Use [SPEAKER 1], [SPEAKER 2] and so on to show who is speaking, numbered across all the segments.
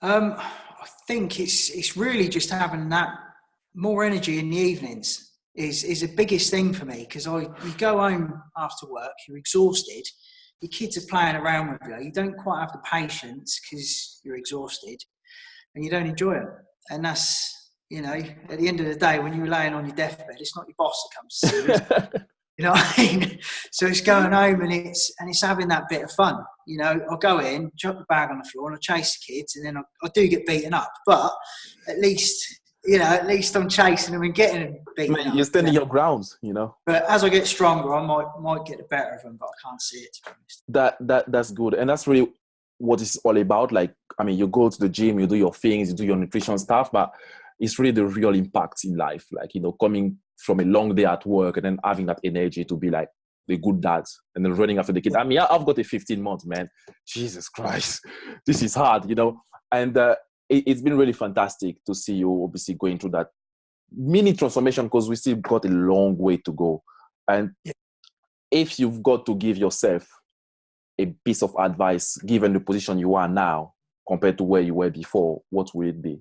[SPEAKER 1] I think it's really just having that more energy in the evenings is the biggest thing for me, because you go home after work, you're exhausted, your kids are playing around with you, you don't quite have the patience because you're exhausted and you don't enjoy it. And that's, at the end of the day, when you're laying on your deathbed, it's not your boss that comes to see you. You know what I mean? So it's going home and it's having that bit of fun. I'll go in, drop the bag on the floor and I'll chase the kids, and then I do get beaten up. But at least I'm chasing them and getting them beaten up.
[SPEAKER 2] You're standing your grounds,
[SPEAKER 1] But as I get stronger, I might get the better of them, but I can't see it, to be honest.
[SPEAKER 2] That's good. And that's really what it's all about. Like, I mean, you go to the gym, you do your things, you do your nutrition stuff, but it's really the real impact in life. Like, coming from a long day at work and then having that energy to be like the good dad and then running after the kids. I mean, I've got a 15-month, man. Jesus Christ. This is hard, and it's been really fantastic to see you obviously going through that mini transformation, because we still got a long way to go. And if you've got to give yourself a piece of advice, given the position you are now compared to where you were before, what would it be?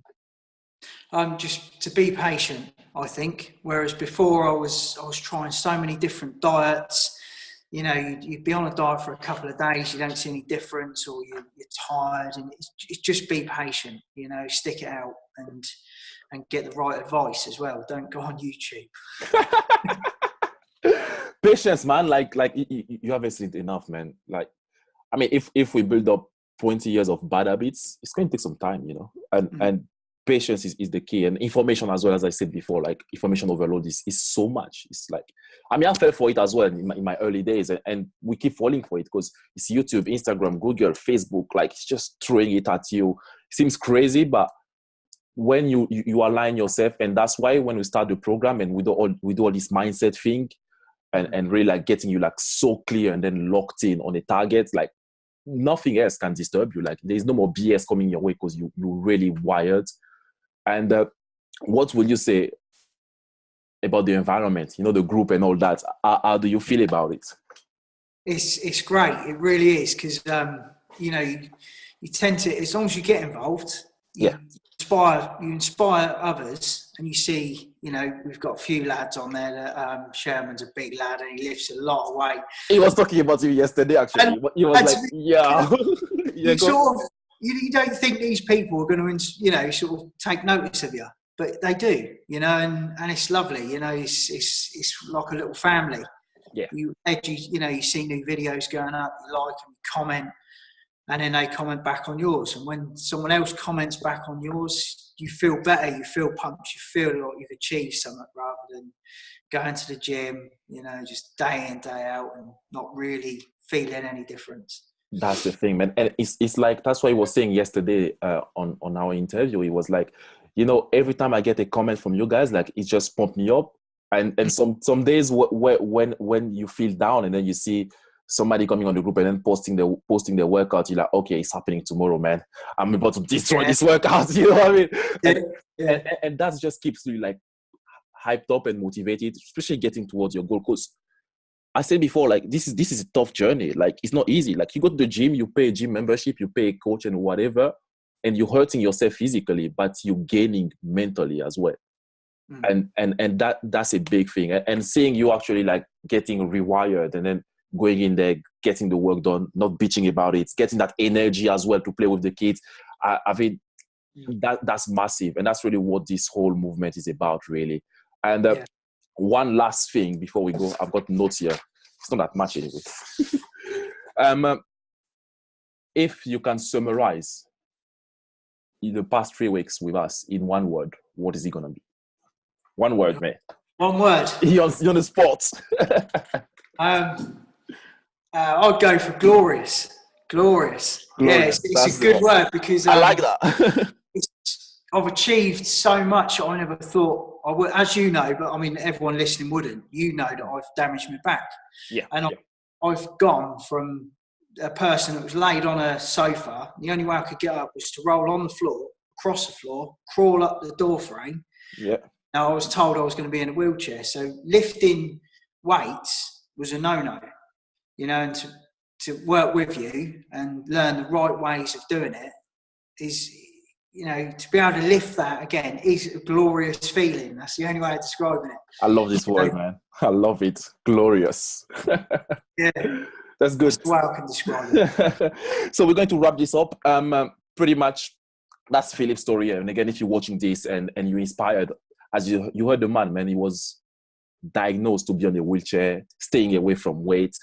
[SPEAKER 1] Just to be patient, I think. Whereas before I was trying so many different diets. You'd be on a diet for a couple of days, you don't see any difference, or you're tired, and it's just be patient. Stick it out and get the right advice as well. Don't go on YouTube.
[SPEAKER 2] Patience, man. Like you haven't seen it enough, man. Like, I mean, if we build up 20 years of bad habits, it's going to take some time, and patience is the key, and information as well. As I said before, like, information overload is so much. It's like, I mean, I fell for it as well in my early days, and we keep falling for it because it's YouTube, Instagram, Google, Facebook. Like, it's just throwing it at you. It seems crazy, but when you align yourself, and that's why when we start the program and we do all this mindset thing, and really like getting you like so clear and then locked in on a target, like nothing else can disturb you. Like, there's no more BS coming your way because you're really wired. And what will you say about the environment, the group and all that? How do you feel about it?
[SPEAKER 1] It's great. It really is, because you tend to, as long as you get involved, you inspire others, and you see, we've got a few lads on there that Sherman's a big lad and he lifts a lot of weight.
[SPEAKER 2] He was talking about you yesterday, actually. He was like, yeah.
[SPEAKER 1] You don't think these people are going to, sort of take notice of you, but they do, and it's lovely, it's like a little family.
[SPEAKER 2] Yeah.
[SPEAKER 1] You see new videos going up, you like them, you comment, and then they comment back on yours. And when someone else comments back on yours, you feel better, you feel pumped, you feel like you've achieved something, rather than going to the gym, just day in, day out and not really feeling any difference.
[SPEAKER 2] That's the thing, man. And it's like, that's what he was saying yesterday on our interview. He was like, every time I get a comment from you guys, like, it just pumped me up. And some days when you feel down and then you see somebody coming on the group and then posting their workout, you're like, okay, it's happening tomorrow, man. I'm about to destroy this workout. You know what I mean? And that just keeps you like hyped up and motivated, especially getting towards your goal. Because I said before, like, this is a tough journey. Like, it's not easy. Like, you go to the gym, you pay a gym membership, you pay a coach and whatever, and you're hurting yourself physically, but you're gaining mentally as well. And that's a big thing. And seeing you actually like getting rewired and then going in there, getting the work done, not bitching about it, getting that energy as well to play with the kids. I think that's massive, and that's really what this whole movement is about, really. And one last thing before we go, I've got notes here. It's not that much anyway. If you can summarize the past 3 weeks with us in one word, what is it going to be? One word, mate.
[SPEAKER 1] One word.
[SPEAKER 2] You're on the spot.
[SPEAKER 1] I'd go for glorious. Glorious. Yeah, it's a good word, because
[SPEAKER 2] I like that.
[SPEAKER 1] I've achieved so much I never thought I would, as you know, but I mean, everyone listening wouldn't. You know that I've damaged my back.
[SPEAKER 2] Yeah.
[SPEAKER 1] And I've gone from a person that was laid on a sofa. The only way I could get up was to roll on the floor, across the floor, crawl up the door frame.
[SPEAKER 2] Yeah.
[SPEAKER 1] Now, I was told I was going to be in a wheelchair. So lifting weights was a no-no, and to work with you and learn the right ways of doing it you know, to be able to lift that again is a glorious feeling. That's the only way of describing it.
[SPEAKER 2] I love this
[SPEAKER 1] You
[SPEAKER 2] word,
[SPEAKER 1] know,
[SPEAKER 2] man. I love it. Glorious.
[SPEAKER 1] yeah,
[SPEAKER 2] That's good.
[SPEAKER 1] that's the way I can describe it.
[SPEAKER 2] So we're going to wrap this up. Pretty much that's Philip's story. And again, if you're watching this and you're inspired, as you heard the man, he was diagnosed to be on a wheelchair, staying away from weight,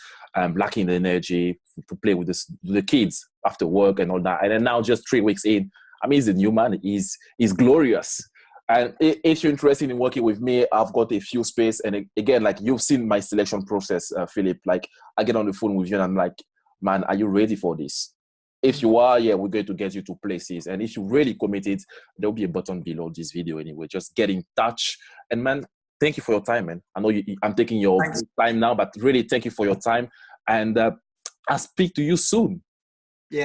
[SPEAKER 2] lacking the energy to play with the kids after work and all that. And then now just 3 weeks in, I mean, he's a new man. He's glorious. And if you're interested in working with me, I've got a few space. And again, like you've seen my selection process, Philip, like I get on the phone with you and I'm like, man, are you ready for this? If you are, yeah, we're going to get you to places. And if you really committed, there'll be a button below this video anyway. Just get in touch. And man, thank you for your time, man. I know I'm taking your time now, but really thank you for your time. And I'll speak to you soon.